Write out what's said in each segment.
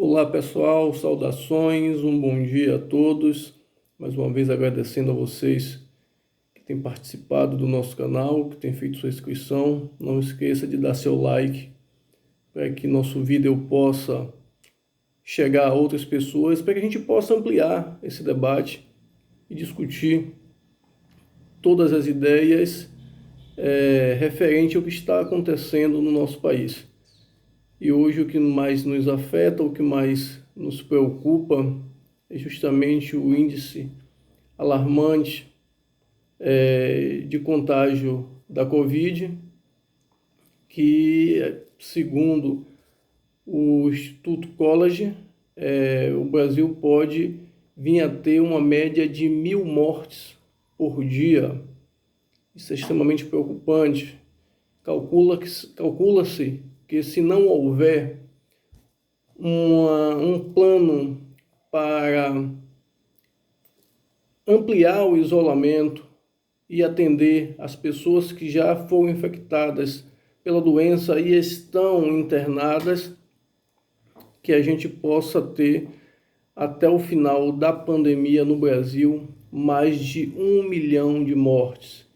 Olá pessoal, saudações, um bom dia a todos. Mais uma vez agradecendo a vocês que têm participado do nosso canal, que têm feito sua inscrição. Não esqueça de dar seu like para que nosso vídeo possa chegar a outras pessoas, para que a gente possa ampliar esse debate e discutir todas as ideias referente ao que está acontecendo no nosso país. E hoje o que mais nos afeta, o que mais nos preocupa é justamente o índice alarmante de contágio da Covid, que, segundo o Instituto College, o Brasil pode vir a ter uma média de 1.000 mortes por dia. Isso é extremamente preocupante. Calcula-se que se não houver um plano para ampliar o isolamento e atender as pessoas que já foram infectadas pela doença e estão internadas, que a gente possa ter até o final da pandemia no Brasil mais de 1 milhão de mortes.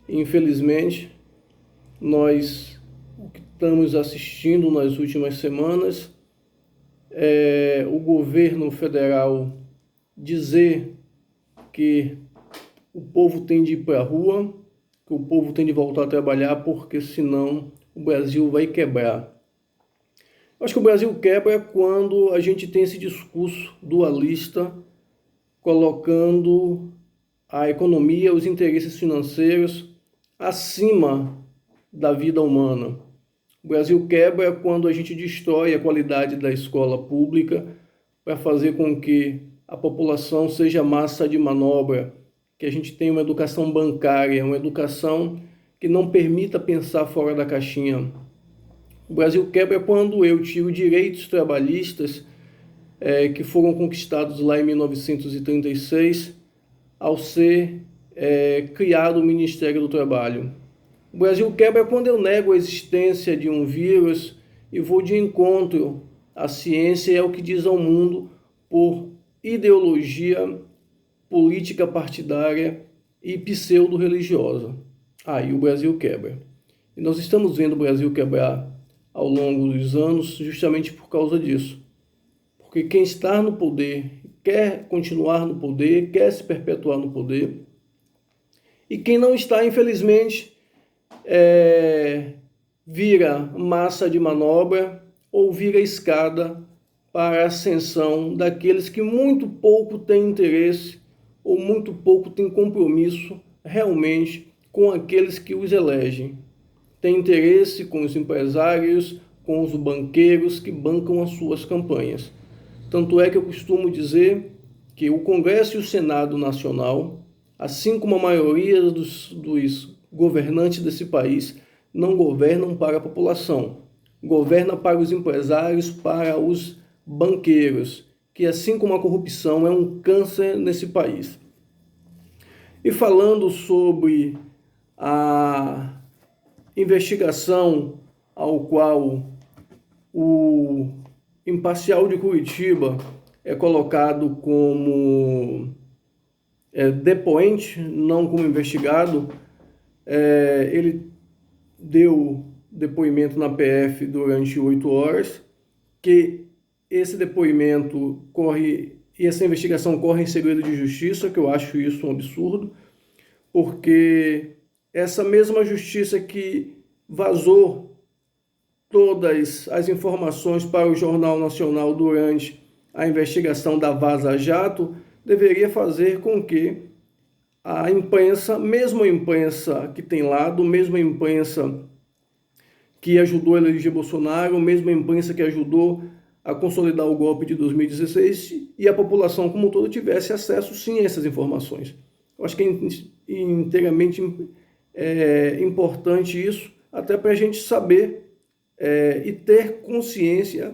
Infelizmente, o que estamos assistindo nas últimas semanas o governo federal dizer que o povo tem de ir para a rua, que o povo tem de voltar a trabalhar, porque senão o Brasil vai quebrar. Eu acho que o Brasil quebra quando a gente tem esse discurso dualista, colocando a economia, os interesses financeiros acima da vida humana. O Brasil quebra quando a gente destrói a qualidade da escola pública para fazer com que a população seja massa de manobra, que a gente tenha uma educação bancária, uma educação que não permita pensar fora da caixinha. O Brasil quebra quando eu tiro direitos trabalhistas que foram conquistados lá em 1936, ao ser criado o Ministério do Trabalho. O Brasil quebra quando eu nego a existência de um vírus e vou de encontro à ciência e ao que diz ao mundo por ideologia política partidária e pseudo-religiosa. Aí o Brasil quebra. E nós estamos vendo o Brasil quebrar ao longo dos anos justamente por causa disso. Porque quem está no poder quer continuar no poder, quer se perpetuar no poder. E quem não está, infelizmente, vira massa de manobra ou vira escada para a ascensão daqueles que muito pouco têm interesse ou muito pouco têm compromisso realmente com aqueles que os elegem. Tem interesse com os empresários, com os banqueiros que bancam as suas campanhas. Tanto é que eu costumo dizer que o Congresso e o Senado Nacional, assim como a maioria dos governantes desse país, não governam para a população, governa para os empresários, para os banqueiros, que assim como a corrupção é um câncer nesse país. E falando sobre a investigação ao qual o Imparcial de Curitiba é colocado como depoente, não como investigado, ele deu depoimento na PF durante 8 horas, que esse depoimento e essa investigação corre em segredo de justiça, que eu acho isso um absurdo, porque essa mesma justiça que vazou todas as informações para o Jornal Nacional durante a investigação da Vaza Jato, deveria fazer com que a imprensa, mesmo a imprensa que tem lado, mesmo a imprensa que ajudou a eleger Bolsonaro, mesmo a imprensa que ajudou a consolidar o golpe de 2016, e a população como um todo tivesse acesso sim a essas informações. Eu acho que é inteiramente importante isso, até para a gente saber e ter consciência,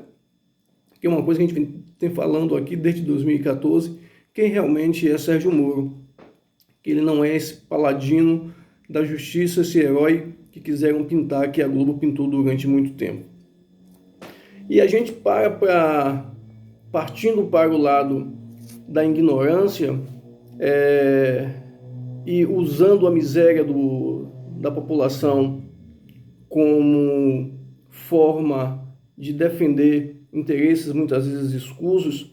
que é uma coisa que a gente tem falando aqui desde 2014, quem realmente é Sérgio Moro, que ele não é esse paladino da justiça, esse herói que quiseram pintar, que a Globo pintou durante muito tempo. E a gente para partindo para o lado da ignorância e usando a miséria da população como forma de defender interesses muitas vezes escusos,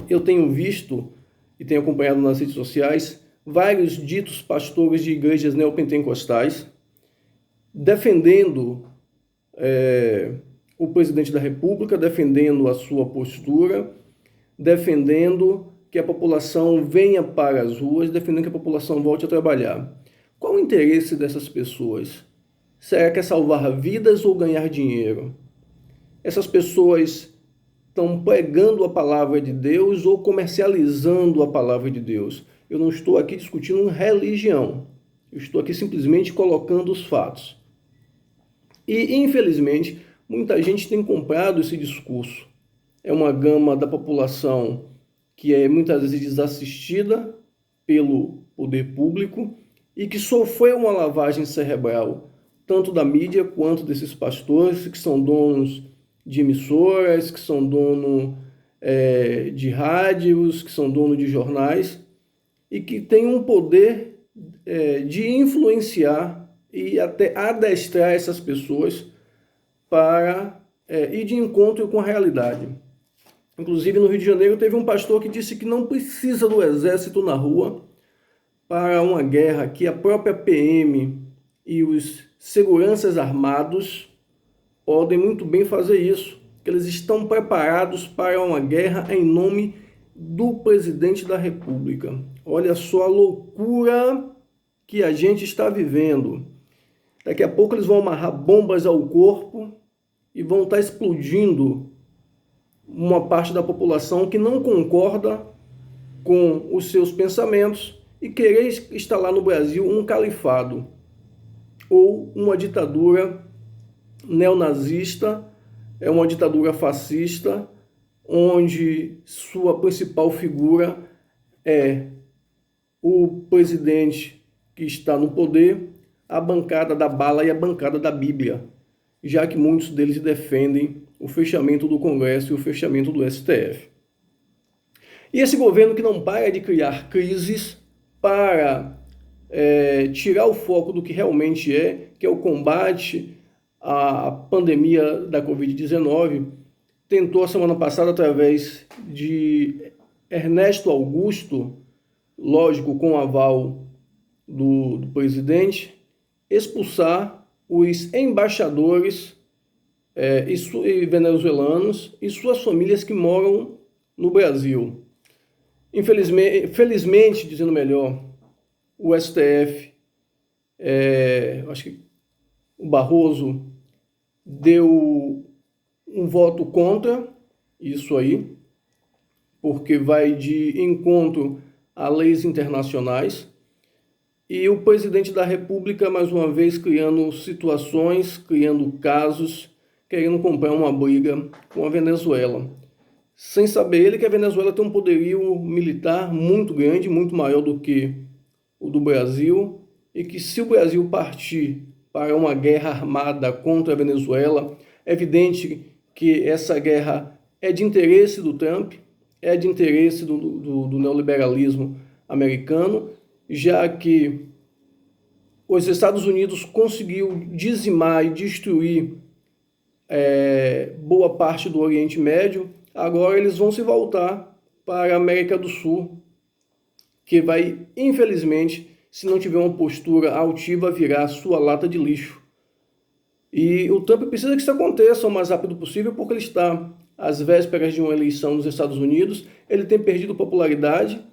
eu tenho visto e tenho acompanhado nas redes sociais vários ditos pastores de igrejas neopentecostais defendendo o presidente da República, defendendo a sua postura, defendendo que a população venha para as ruas, defendendo que a população volte a trabalhar. Qual o interesse dessas pessoas? Será que é salvar vidas ou ganhar dinheiro? Essas pessoas estão pregando a palavra de Deus ou comercializando a palavra de Deus? Eu não estou aqui discutindo religião. Eu estou aqui simplesmente colocando os fatos. E, infelizmente, muita gente tem comprado esse discurso. É uma gama da população que é muitas vezes desassistida pelo poder público e que sofreu uma lavagem cerebral, tanto da mídia quanto desses pastores que são donos de emissoras, que são donos de rádios, que são donos de jornais e que têm um poder de influenciar e até adestrar essas pessoas para ir de encontro com a realidade. Inclusive, no Rio de Janeiro, teve um pastor que disse que não precisa do exército na rua para uma guerra, que a própria PM e os seguranças armados podem muito bem fazer isso, que eles estão preparados para uma guerra em nome do presidente da República. Olha só a loucura que a gente está vivendo. Daqui a pouco eles vão amarrar bombas ao corpo e vão estar explodindo uma parte da população que não concorda com os seus pensamentos e querer instalar no Brasil um califado ou uma ditadura neonazista, uma ditadura fascista, onde sua principal figura é o presidente que está no poder, a bancada da bala e a bancada da Bíblia, já que muitos deles defendem o fechamento do Congresso e o fechamento do STF. E esse governo que não para de criar crises para tirar o foco do que realmente que é o combate à pandemia da Covid-19, tentou a semana passada, através de Ernesto Augusto, lógico, com o aval do presidente, expulsar os embaixadores e venezuelanos e suas famílias que moram no Brasil. Felizmente, dizendo melhor, o STF, acho que o Barroso deu um voto contra isso aí, porque vai de encontro a leis internacionais. E o presidente da República, mais uma vez, criando situações, criando casos, querendo comprar uma briga com a Venezuela. Sem saber ele que a Venezuela tem um poderio militar muito grande, muito maior do que o do Brasil, e que se o Brasil partir para uma guerra armada contra a Venezuela, é evidente que essa guerra é de interesse do Trump, é de interesse do neoliberalismo americano, já que os Estados Unidos conseguiu dizimar e destruir boa parte do Oriente Médio. Agora eles vão se voltar para a América do Sul, que vai, infelizmente, se não tiver uma postura altiva, virar sua lata de lixo. E o Trump precisa que isso aconteça o mais rápido possível, porque ele está às vésperas de uma eleição nos Estados Unidos. Ele tem perdido popularidade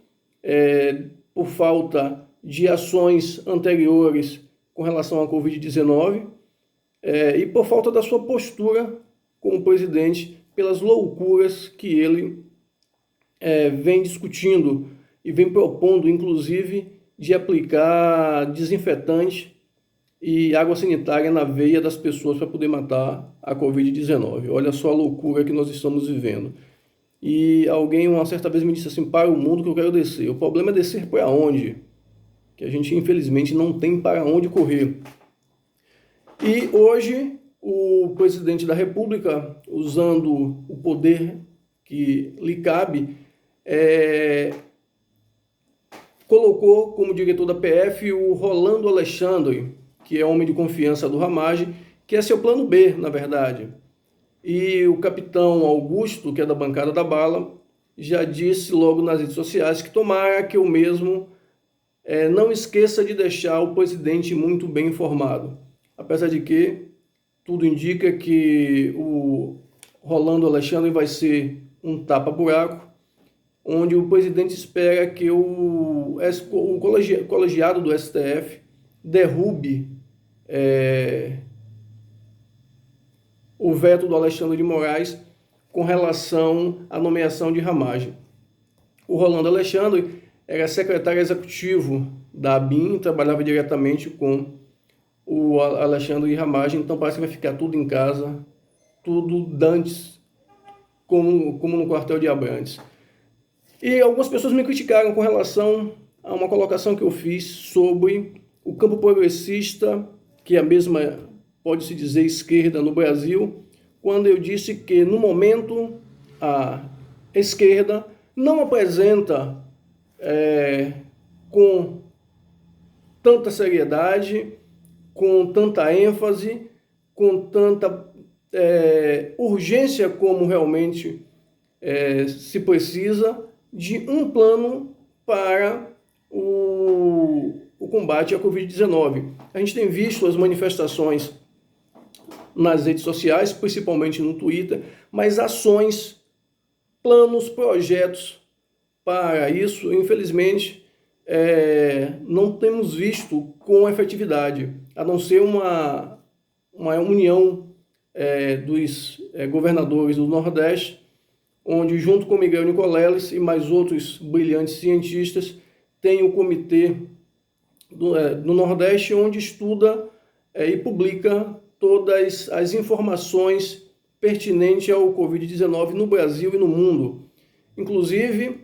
por falta de ações anteriores com relação à Covid-19 e por falta da sua postura como presidente, pelas loucuras que ele vem discutindo e vem propondo, inclusive, de aplicar desinfetante e água sanitária na veia das pessoas para poder matar a Covid-19. Olha só a loucura que nós estamos vivendo. E alguém uma certa vez me disse assim: para o mundo que eu quero descer. O problema é descer para onde? Que a gente, infelizmente, não tem para onde correr. E hoje, o presidente da República, usando o poder que lhe cabe, colocou como diretor da PF o Rolando Alexandre, que é homem de confiança do Ramagem, que é seu plano B, na verdade. E o capitão Augusto, que é da bancada da bala, já disse logo nas redes sociais que tomara que eu mesmo não esqueça de deixar o presidente muito bem informado. Apesar de que tudo indica que o Rolando Alexandre vai ser um tapa-buraco, onde o presidente espera que o colegiado do STF derrube o veto do Alexandre de Moraes com relação à nomeação de Ramagem. O Rolando Alexandre era secretário executivo da ABIN, trabalhava diretamente com o Alexandre de Ramagem, então parece que vai ficar tudo em casa, tudo dantes, como no quartel de Abrantes. E algumas pessoas me criticaram com relação a uma colocação que eu fiz sobre o campo progressista, que é a mesma, pode-se dizer, esquerda no Brasil, quando eu disse que, no momento, a esquerda não apresenta com tanta seriedade, com tanta ênfase, com tanta urgência como realmente se precisa, de um plano para o combate à Covid-19. A gente tem visto as manifestações nas redes sociais, principalmente no Twitter, mas ações, planos, projetos para isso, infelizmente, não temos visto com efetividade, a não ser uma união dos governadores do Nordeste, onde, junto com Miguel Nicoleles e mais outros brilhantes cientistas, tem o comitê do Nordeste, onde estuda e publica todas as informações pertinentes ao Covid-19 no Brasil e no mundo. Inclusive,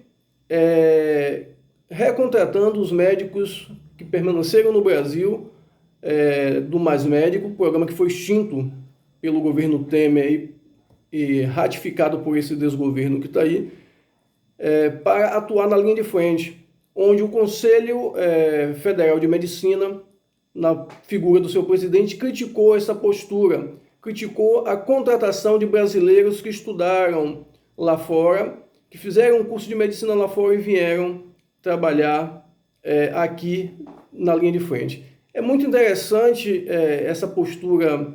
recontratando os médicos que permaneceram no Brasil, do Mais Médico, programa que foi extinto pelo governo Temer e ratificado por esse desgoverno que está aí, para atuar na linha de frente, onde o Conselho Federal de Medicina, na figura do seu presidente, criticou essa postura, criticou a contratação de brasileiros que estudaram lá fora, que fizeram um curso de medicina lá fora e vieram trabalhar aqui na linha de frente. É muito interessante essa postura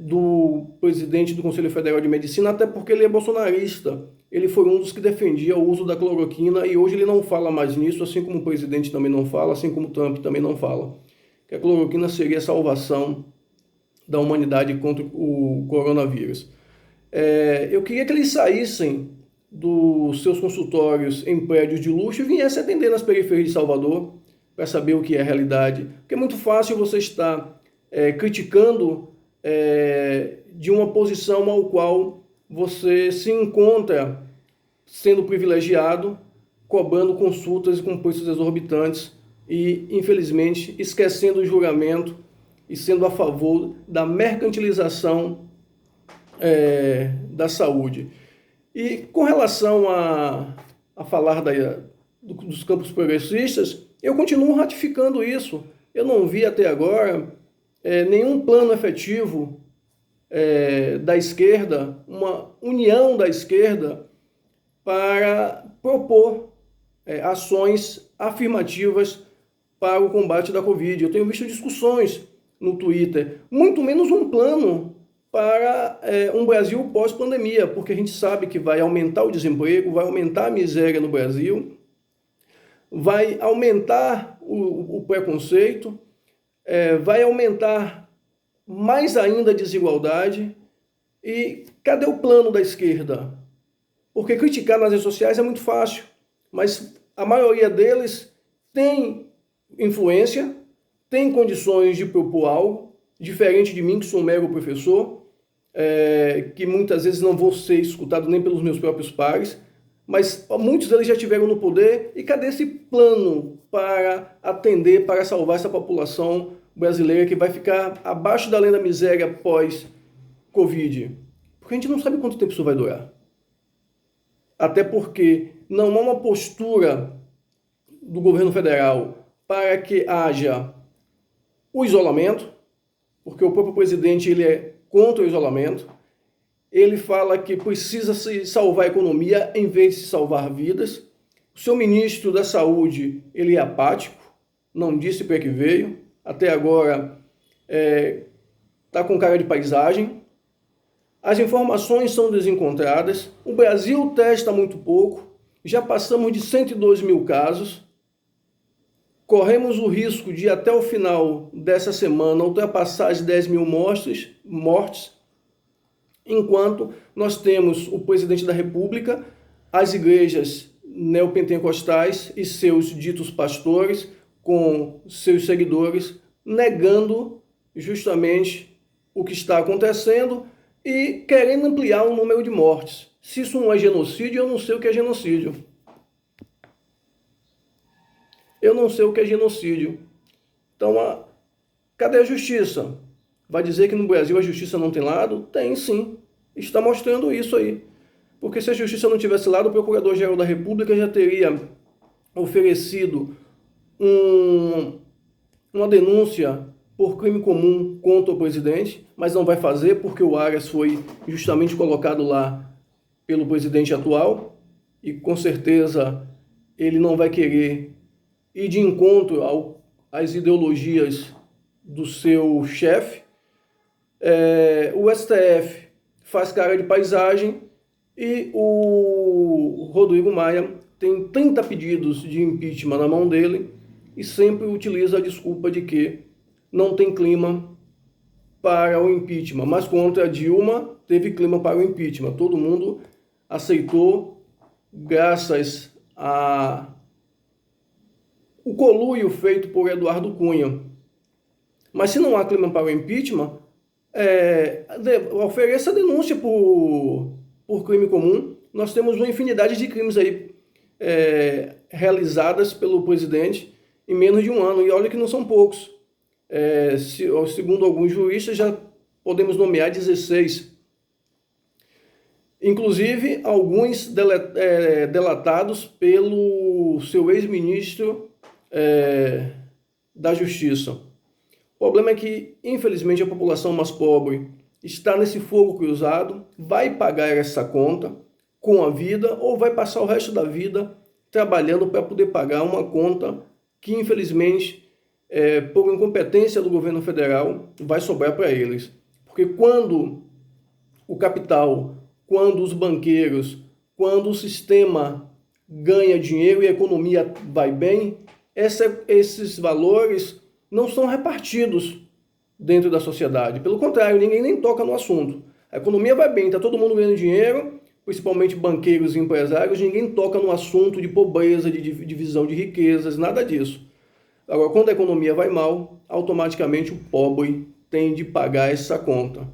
do presidente do Conselho Federal de Medicina, até porque ele é bolsonarista. Ele foi um dos que defendia o uso da cloroquina e hoje ele não fala mais nisso, assim como o presidente também não fala, assim como o Trump também não fala. Que a cloroquina seria a salvação da humanidade contra o coronavírus. Eu queria que eles saíssem dos seus consultórios em prédios de luxo e viessem atender nas periferias de Salvador para saber o que é a realidade. Porque é muito fácil você estar criticando de uma posição ao qual você se encontra sendo privilegiado, cobrando consultas com preços exorbitantes e, infelizmente, esquecendo o juramento e sendo a favor da mercantilização da saúde. E com relação a falar dos campos progressistas, eu continuo ratificando isso. Eu não vi até agora nenhum plano efetivo da esquerda, uma união da esquerda para propor ações afirmativas para o combate da Covid. Eu tenho visto discussões no Twitter, muito menos um plano para um Brasil pós-pandemia, porque a gente sabe que vai aumentar o desemprego, vai aumentar a miséria no Brasil, vai aumentar o preconceito, vai aumentar mais ainda a desigualdade. E cadê o plano da esquerda? Porque criticar nas redes sociais é muito fácil, mas a maioria deles tem influência, tem condições de propor algo, diferente de mim, que sou um mero professor, que muitas vezes não vou ser escutado nem pelos meus próprios pares, mas muitos deles já estiveram no poder. E cadê esse plano para atender, para salvar essa população brasileira que vai ficar abaixo da linha da miséria pós-Covid? Porque a gente não sabe quanto tempo isso vai durar. até porque não há uma postura do governo federal para que haja o isolamento, porque o próprio presidente ele é contra o isolamento. Ele fala que precisa se salvar a economia em vez de salvar vidas. O seu ministro da Saúde ele é apático, não disse para que veio, até agora está com cara de paisagem. As informações são desencontradas, o Brasil testa muito pouco, já passamos de 102 mil casos, corremos o risco de até o final dessa semana ultrapassar as 10 mil mortes, enquanto nós temos o presidente da República, as igrejas neopentecostais e seus ditos pastores, com seus seguidores, negando justamente o que está acontecendo e querendo ampliar o número de mortes. Se isso não é genocídio, eu não sei o que é genocídio. Eu não sei o que é genocídio. Então, cadê a justiça? Vai dizer que no Brasil a justiça não tem lado? Tem sim. Está mostrando isso aí. Porque se a justiça não tivesse lado, o Procurador-Geral da República já teria oferecido uma denúncia por crime comum contra o presidente, mas não vai fazer porque o Aras foi justamente colocado lá pelo presidente atual e com certeza ele não vai querer ir de encontro às ideologias do seu chefe. O STF faz cara de paisagem e o Rodrigo Maia tem 30 pedidos de impeachment na mão dele e sempre utiliza a desculpa de que não tem clima para o impeachment. Mas contra a Dilma teve clima para o impeachment. Todo mundo aceitou graças a o conluio feito por Eduardo Cunha. Mas se não há clima para o impeachment, ofereça denúncia por crime comum. Nós temos uma infinidade de crimes aí realizadas pelo presidente em menos de um ano. E olha que não são poucos. Segundo alguns juristas, já podemos nomear 16. Inclusive, alguns delatados pelo seu ex-ministro da Justiça. O problema é que, infelizmente, a população mais pobre está nesse fogo cruzado, vai pagar essa conta com a vida ou vai passar o resto da vida trabalhando para poder pagar uma conta que, infelizmente, por incompetência do governo federal, vai sobrar para eles. Porque quando o capital, quando os banqueiros, quando o sistema ganha dinheiro e a economia vai bem, esses valores não são repartidos dentro da sociedade. Pelo contrário, ninguém nem toca no assunto. A economia vai bem, está todo mundo ganhando dinheiro, principalmente banqueiros e empresários, ninguém toca no assunto de pobreza, de divisão de riquezas, nada disso. Agora, quando a economia vai mal, automaticamente o pobre tem de pagar essa conta.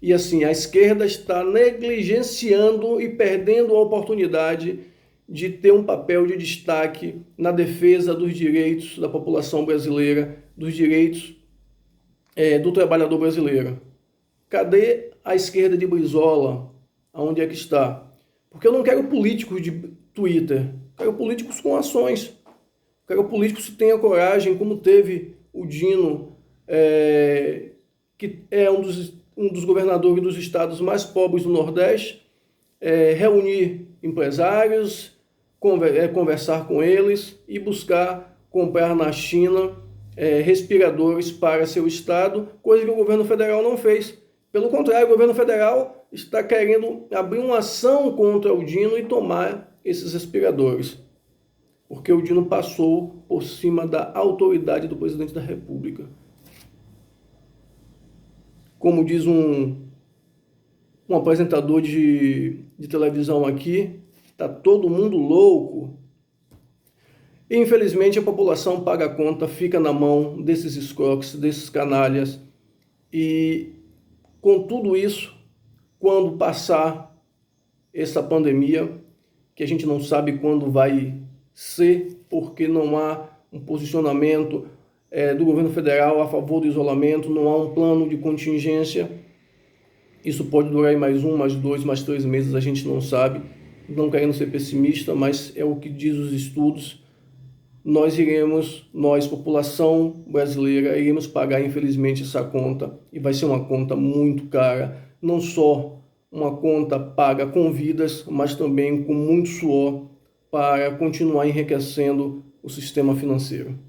E assim, a esquerda está negligenciando e perdendo a oportunidade de ter um papel de destaque na defesa dos direitos da população brasileira, dos direitos do trabalhador brasileiro. Cadê a esquerda de Brizola? Aonde é que está? Porque eu não quero políticos de Twitter, quero políticos com ações. Quero políticos que tenham coragem, como teve o Dino, que é um dos governadores dos estados mais pobres do Nordeste, reunir empresários, conversar com eles e buscar comprar na China respiradores para seu estado, coisa que o governo federal não fez. Pelo contrário, o governo federal está querendo abrir uma ação contra o Dino e tomar esses respiradores, porque o Dino passou por cima da autoridade do presidente da República. Como diz um apresentador de televisão aqui, está todo mundo louco. E, infelizmente, a população paga a conta, fica na mão desses escroques, desses canalhas. E, com tudo isso, quando passar essa pandemia, que a gente não sabe quando vai ser, porque não há um posicionamento do governo federal a favor do isolamento, não há um plano de contingência. Isso pode durar mais 1, mais 2, mais 3 meses, a gente não sabe. não querendo ser pessimista, mas é o que diz os estudos, nós, população brasileira, iremos pagar infelizmente essa conta, e vai ser uma conta muito cara, não só uma conta paga com vidas, mas também com muito suor para continuar enriquecendo o sistema financeiro.